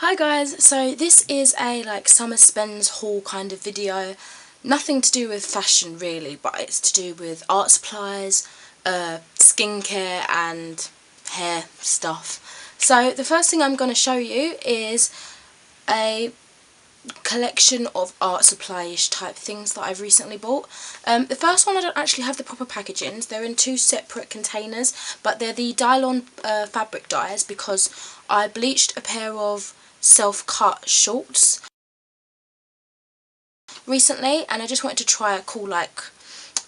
Hi guys, so this is a summer spends haul kind of video. Nothing to do with fashion really, but it's to do with art supplies, skincare and hair stuff. So the first thing I'm going to show you is a collection of art supply-ish type things that I've recently bought. The first one I don't actually have the proper packagings. They're in two separate containers, but they're the Dylon fabric dyes because I bleached a pair of self-cut shorts recently and I just wanted to try a cool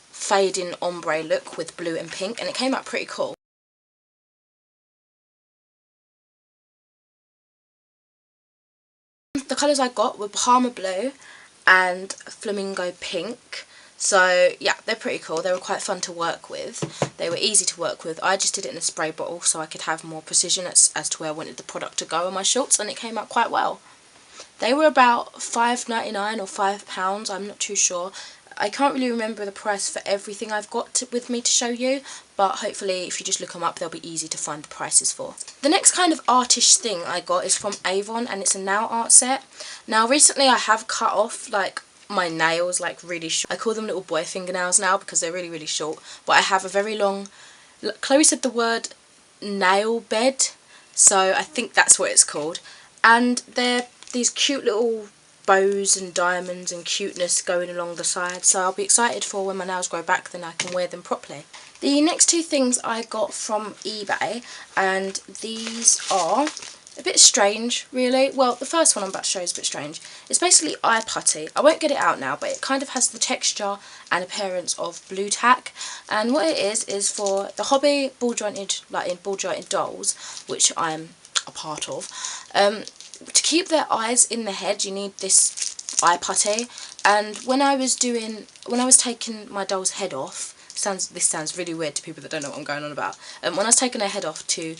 fading ombre look with blue and pink, and it came out pretty cool. The colours I got were Bahama Blue and Flamingo Pink. So yeah, they're pretty cool. They were quite fun to work with. They were easy to work with. I just did it in a spray bottle so I could have more precision as to where I wanted the product to go on my shorts, and it came out quite well. They were about £5.99 or £5, I'm not too sure. I can't really remember the price for everything I've got with me to show you, but hopefully if you just look them up they'll be easy to find the prices for. The next kind of artish thing I got is from Avon, and it's a nail art set. Now recently I have cut off my nails really short. I call them little boy fingernails now because they're really short, but I have a very long, Chloe said the word nail bed, so I think that's what it's called, and they're these cute little bows and diamonds and cuteness going along the side, so I'll be excited for when my nails grow back, then I can wear them properly. The next two things I got from eBay, and these are a bit strange really. Well, the first one I'm about to show is a bit strange. It's basically eye putty. I won't get it out now, but it kind of has the texture and appearance of blue tack, and what it is for the hobby ball jointed, ball jointed dolls, which I'm a part of. To keep their eyes in the head you need this eye putty, and when I was taking my doll's head off, this sounds really weird to people that don't know what I'm going on about, when I was taking her head off to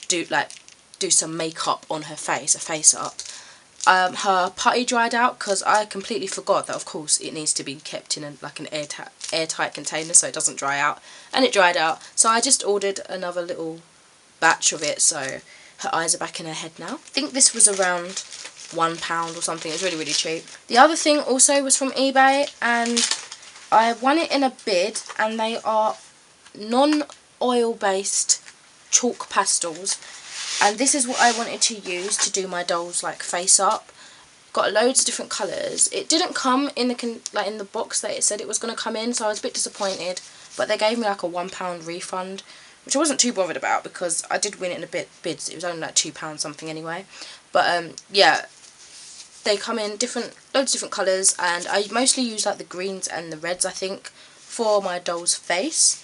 do some makeup on her face, a face up, her putty dried out because I completely forgot that of course it needs to be kept in an airtight container so it doesn't dry out, and it dried out, so I just ordered another little batch of it, so her eyes are back in her head now. I think this was around £1 or something. It was really cheap. The other thing also was from eBay, and I won it in a bid, and they are non-oil based chalk pastels, and this is what I wanted to use to do my doll's face up. Got loads of different colours. It didn't come in the box that it said it was going to come in, so I was a bit disappointed, but they gave me a £1 refund, which I wasn't too bothered about because I did win it in a bids. It was only £2 something anyway. But yeah, they come in loads of different colours, and I mostly use the greens and the reds I think for my doll's face.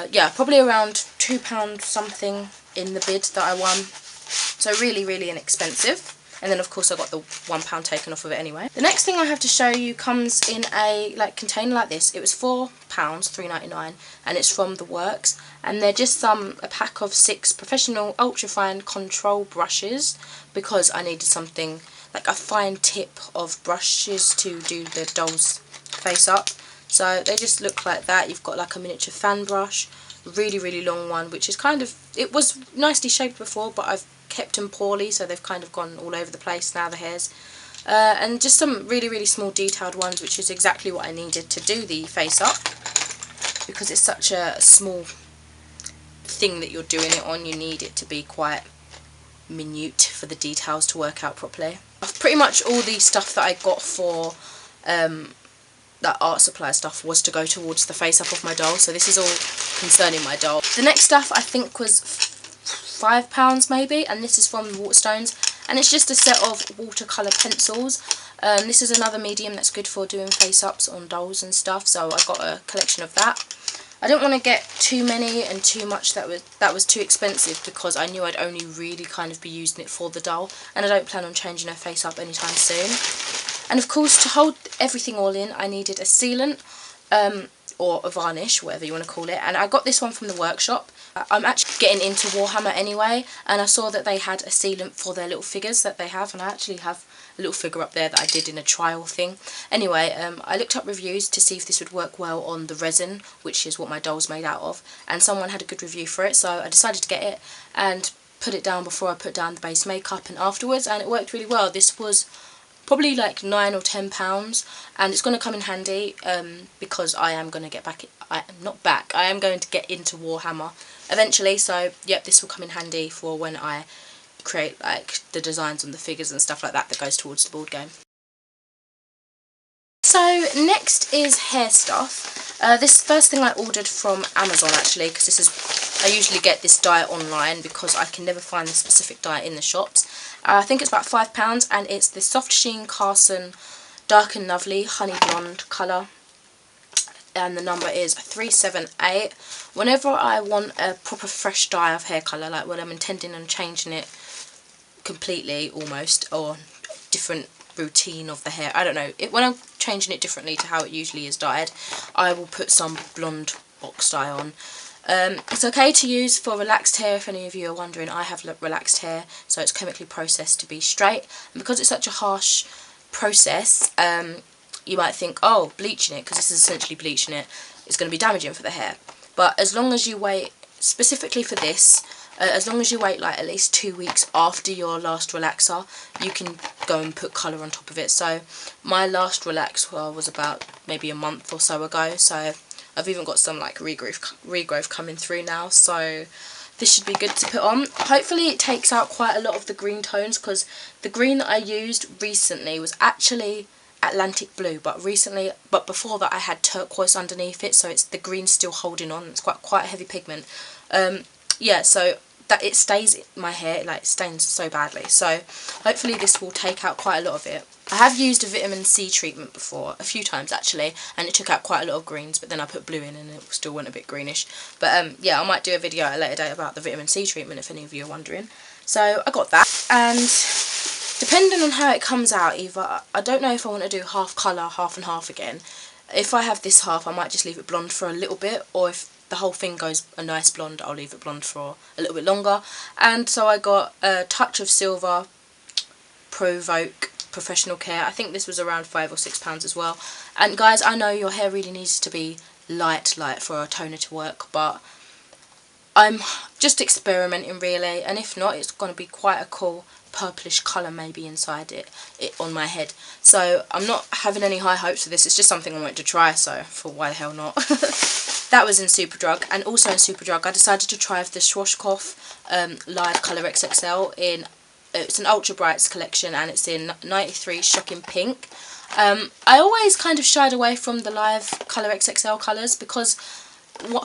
Yeah, probably around £2 something in the bid that I won. So really inexpensive. And then of course I got the £1 taken off of it anyway. The next thing I have to show you comes in a container like this. It was £4, £3.99, and it's from The Works, and they're just a pack of 6 professional ultrafine control brushes because I needed something a fine tip of brushes to do the doll's face up. So they just look like that. You've got a miniature fan brush, really long one, which is it was nicely shaped before, but I've kept them poorly, so they've gone all over the place now, the hairs. And just some really small detailed ones, which is exactly what I needed to do the face up, because it's such a small thing that you're doing it on. You need it to be quite minute for the details to work out properly. Pretty much all the stuff that I got for that art supply stuff was to go towards the face up of my doll, so this is all concerning my doll. The next stuff I think was £5 maybe, and this is from Waterstones, and it's just a set of watercolour pencils. This is another medium that's good for doing face ups on dolls and stuff, so I got a collection of that. I didn't want to get too many and too much that was too expensive, because I knew I'd only really be using it for the doll, and I don't plan on changing her face up anytime soon. And of course, to hold everything all in, I needed a sealant, or a varnish, whatever you want to call it, and I got this one from the workshop. I'm actually getting into Warhammer anyway, and I saw that they had a sealant for their little figures that they have, and I actually have a little figure up there that I did in a trial thing. Anyway, I looked up reviews to see if this would work well on the resin, which is what my doll's made out of, and someone had a good review for it, so I decided to get it, and put it down before I put down the base makeup and afterwards, and it worked really well. This was probably like £9 or £10, and it's going to come in handy because I am going to get back, I am going to get into Warhammer eventually, so yep, this will come in handy for when I create like the designs on the figures and stuff like that that goes towards the board game. So next is hair stuff. This first thing I ordered from Amazon actually, because I usually get this dye online because I can never find the specific dye in the shops. I think it's about £5, and it's the Soft Sheen Carson Dark and Lovely Honey Blonde colour, and the number is 378. Whenever I want a proper fresh dye of hair colour, like when I'm intending on changing it completely almost, or different routine of the hair, I don't know, when I'm changing it differently to how it usually is dyed, I will put some blonde box dye on. It's okay to use for relaxed hair. If any of you are wondering, I have relaxed hair, so it's chemically processed to be straight, and because it's such a harsh process, you might think, oh, bleaching it, because this is essentially bleaching it, is going to be damaging for the hair. But as long as you wait, specifically for this, as long as you wait like at least 2 weeks after your last relaxer, you can go and put colour on top of it. So my last relaxer was about maybe a month or so ago, so I've even got some like regrowth coming through now, so this should be good to put on. Hopefully it takes out quite a lot of the green tones, because the green that I used recently was actually Atlantic blue, but before that I had turquoise underneath it, so it's the green's still holding on. It's quite a heavy pigment. Yeah, so that it stays in my hair, like stains so badly, so hopefully this will take out quite a lot of it. I have used a vitamin C treatment before, a few times actually, and it took out quite a lot of greens, but then I put blue in and it still went a bit greenish. But yeah, I might do a video at a later date about the vitamin C treatment if any of you are wondering. So I got that, and depending on how it comes out, either, I don't know if I want to do half colour, half and half again. If I have this half, I might just leave it blonde for a little bit, or if the whole thing goes a nice blonde, I'll leave it blonde for a little bit longer. And so I got a Touch of Silver Provoke Professional Care. I think this was around £5 or £6 as well. And guys, I know your hair really needs to be light for a toner to work, but I'm just experimenting really, and if not, it's going to be quite a cool purplish colour maybe inside it on my head. So I'm not having any high hopes for this, it's just something I wanted to try, so for why the hell not. That was in Superdrug, and also in Superdrug I decided to try the Schwarzkopf Live Colour XXL in, it's an Ultra Brights collection, and it's in 93 Shocking Pink. I always kind of shied away from the Live Colour XXL colours because,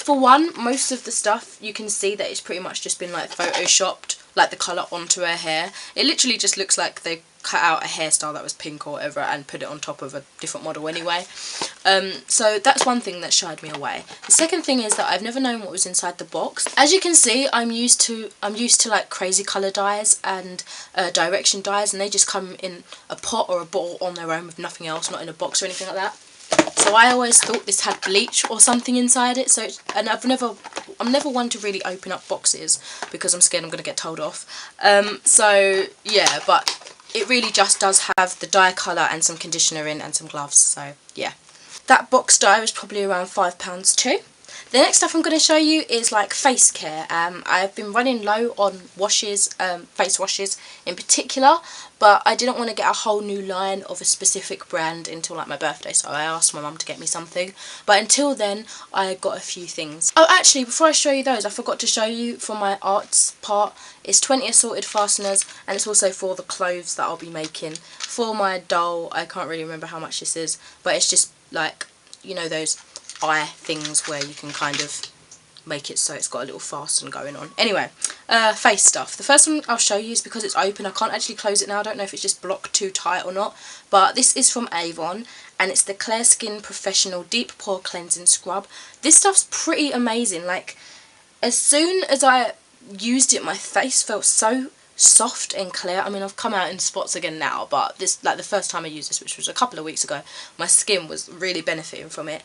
for one, most of the stuff you can see that it's pretty much just been like photoshopped, like the colour onto her hair. It literally just looks like they cut out a hairstyle that was pink or whatever and put it on top of a different model anyway. So that's one thing that shied me away. The second thing is that I've never known what was inside the box. As you can see, I'm used to like crazy colour dyes and direction dyes, and they just come in a pot or a bottle on their own with nothing else, not in a box or anything like that. So I always thought this had bleach or something inside it. So, and I'm never one to really open up boxes because I'm scared I'm going to get told off. So yeah, but it really just does have the dye colour and some conditioner in and some gloves. So yeah, that box dye was probably around £5 too. The next stuff I'm going to show you is like face care. I've been running low on washes, face washes in particular, but I didn't want to get a whole new line of a specific brand until like my birthday, so I asked my mum to get me something. But until then, I got a few things. Oh, actually, before I show you those, I forgot to show you for my arts part. It's 20 assorted fasteners, and it's also for the clothes that I'll be making. For my doll, I can't really remember how much this is, but it's just like, you know, those eye things where you can kind of make it so it's got a little fasten going on. Anyway, face stuff. The first one I'll show you is because it's open. I can't actually close it now. I don't know if it's just blocked too tight or not. But this is from Avon, and it's the Clear Skin Professional Deep Pore Cleansing Scrub. This stuff's pretty amazing. Like, as soon as I used it, my face felt so soft and clear. I mean, I've come out in spots again now, but this, like the first time I used this, which was a couple of weeks ago, my skin was really benefiting from it.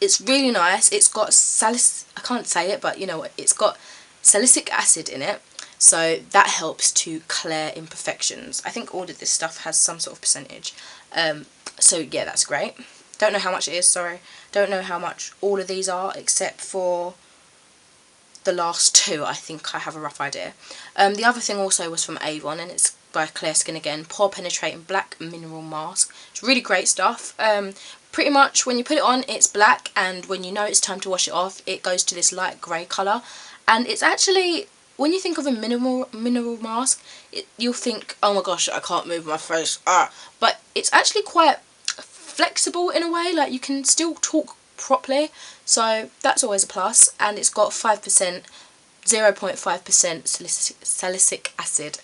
It's really nice. It's got I can't say it, but you know what, it's got salicylic acid in it, so that helps to clear imperfections. I think all of this stuff has some sort of percentage, so yeah, that's great. Don't know how much it is, sorry. Don't know how much all of these are, except for the last two, I think I have a rough idea. The other thing also was from Avon, and it's by Clear Skin again, Pore Penetrating Black Mineral Mask. It's really great stuff. Pretty much when you put it on, it's black, and when you know it's time to wash it off, it goes to this light grey colour. And it's actually, when you think of a mineral mask, you'll think, oh my gosh, I can't move my face, but it's actually quite flexible in a way, like you can still talk properly, so that's always a plus. And it's got 5%, 0.5% salicylic acid.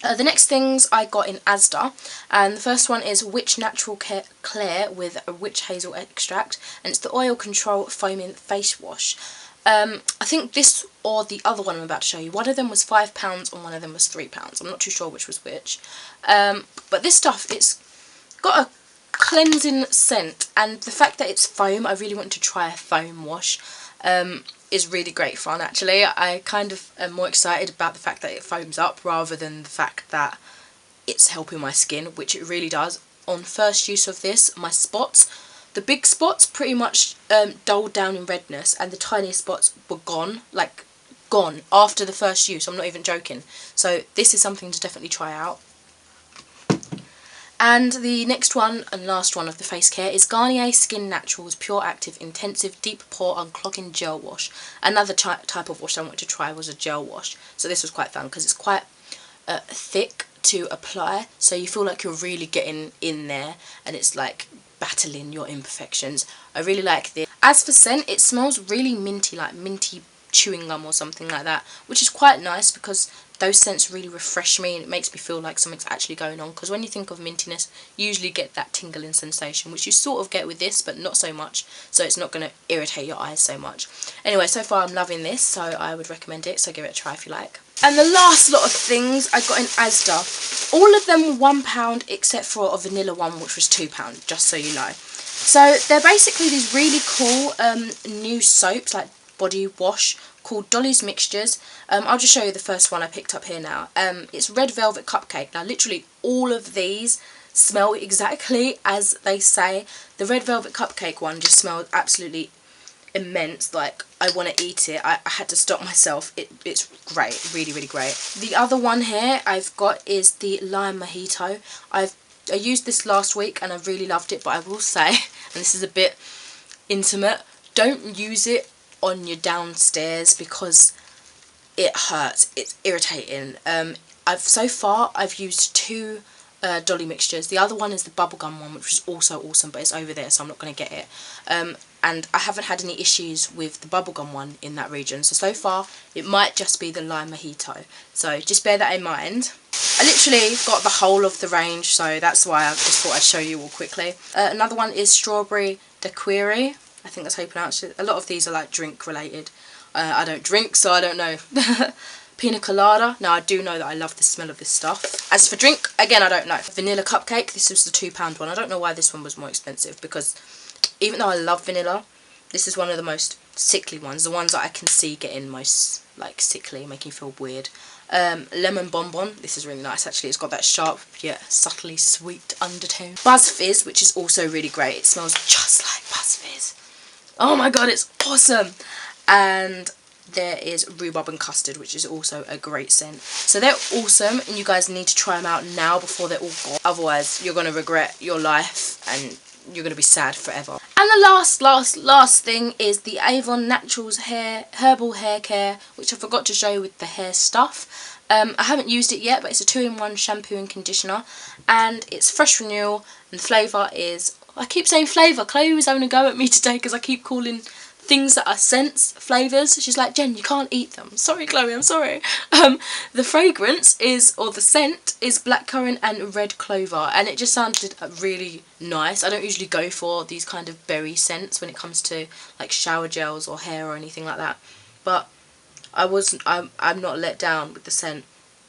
The next things I got in Asda, and the first one is Witch Natural Clear with a witch hazel extract, and it's the Oil Control Foaming Face Wash. I think this or the other one I'm about to show you, one of them was £5 and one of them was £3. I'm not too sure which was which. But this stuff, it's got a cleansing scent, and the fact that it's foam, I really want to try a foam wash. Is really great fun actually. I kind of am more excited about the fact that it foams up rather than the fact that it's helping my skin, which it really does. On first use of this, my spots, the big spots pretty much dulled down in redness, and the tiny spots were gone, like gone after the first use. I'm not even joking. So this is something to definitely try out. And the next one and last one of the face care is Garnier Skin Naturals Pure Active Intensive Deep Pore Unclogging Gel Wash. Another type of wash I wanted to try was a gel wash. So this was quite fun because it's quite thick to apply, so you feel like you're really getting in there and it's like battling your imperfections. I really like this. As for scent, it smells really minty, like minty chewing gum or something like that, which is quite nice because those scents really refresh me and it makes me feel like something's actually going on, because when you think of mintiness, you usually get that tingling sensation, which you sort of get with this but not so much, so it's not going to irritate your eyes so much. Anyway, so far I'm loving this, so I would recommend it, so give it a try if you like. And the last lot of things I got in Asda, all of them were £1 except for a vanilla one which was £2, just so you know. So they're basically these really cool new soaps, like body wash, called Dolly's Mixtures. I'll just show you the first one I picked up here now. It's Red Velvet Cupcake. Now literally all of these smell exactly as they say. The Red Velvet Cupcake one just smelled absolutely immense, like I want to eat it. I had to stop myself. It's great, really really great. The other one here I've got is the Lime Mojito. I used this last week and I really loved it, but I will say, and this is a bit intimate, don't use it on your downstairs because it hurts, it's irritating. So far I've used two Dolly mixtures. The other one is the bubblegum one, which is also awesome, but it's over there so I'm not going to get it. And I haven't had any issues with the bubblegum one in that region, so far it might just be the Lime Mojito, so just bear that in mind. I literally got the whole of the range, so that's why I just thought I'd show you all quickly. Another one is Strawberry Daiquiri. I think that's how you pronounce it. A lot of these are like drink related. I don't drink, so I don't know. Pina Colada. Now I do know that I love the smell of this stuff. As for drink, again I don't know. Vanilla Cupcake. This was the £2 one. I don't know why this one was more expensive, because even though I love vanilla, this is one of the most sickly ones. The ones that I can see getting most like sickly, making you feel weird. Lemon Bonbon. This is really nice actually. It's got that sharp yet subtly sweet undertone. Buzz Fizz, which is also really great. It smells just like Buzz Fizz. Oh my god, it's awesome. And there is Rhubarb and Custard, which is also a great scent. So they're awesome, and you guys need to try them out now before they're all gone. Otherwise, you're going to regret your life and you're going to be sad forever. And the last thing is the Avon Naturals Herbal Hair Care, which I forgot to show you with the hair stuff. I haven't used it yet, but it's a 2-in-1 shampoo and conditioner, and it's fresh renewal, and the flavour is, I keep saying flavour, Chloe was having a go at me today because I keep calling things that are scents flavours. She's like, Jen, you can't eat them. Sorry Chloe, I'm sorry. The fragrance is, or the scent is blackcurrant and red clover, and it just sounded really nice. I don't usually go for these kind of berry scents when it comes to like shower gels or hair or anything like that, but I'm not let down with the scent.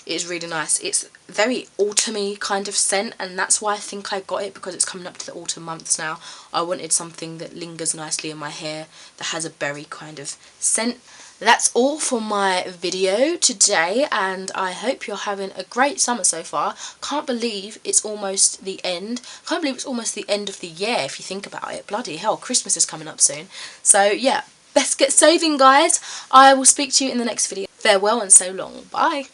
It's really nice. It's very autumny kind of scent, and that's why I think I got it, because it's coming up to the autumn months now. I wanted something that lingers nicely in my hair, that has a berry kind of scent. That's all for my video today, and I hope you're having a great summer so far. Can't believe it's almost the end. Can't believe it's almost the end of the year if you think about it. Bloody hell, Christmas is coming up soon. So yeah, Best get saving, guys. I will speak to you in the next video. Farewell and so long. Bye.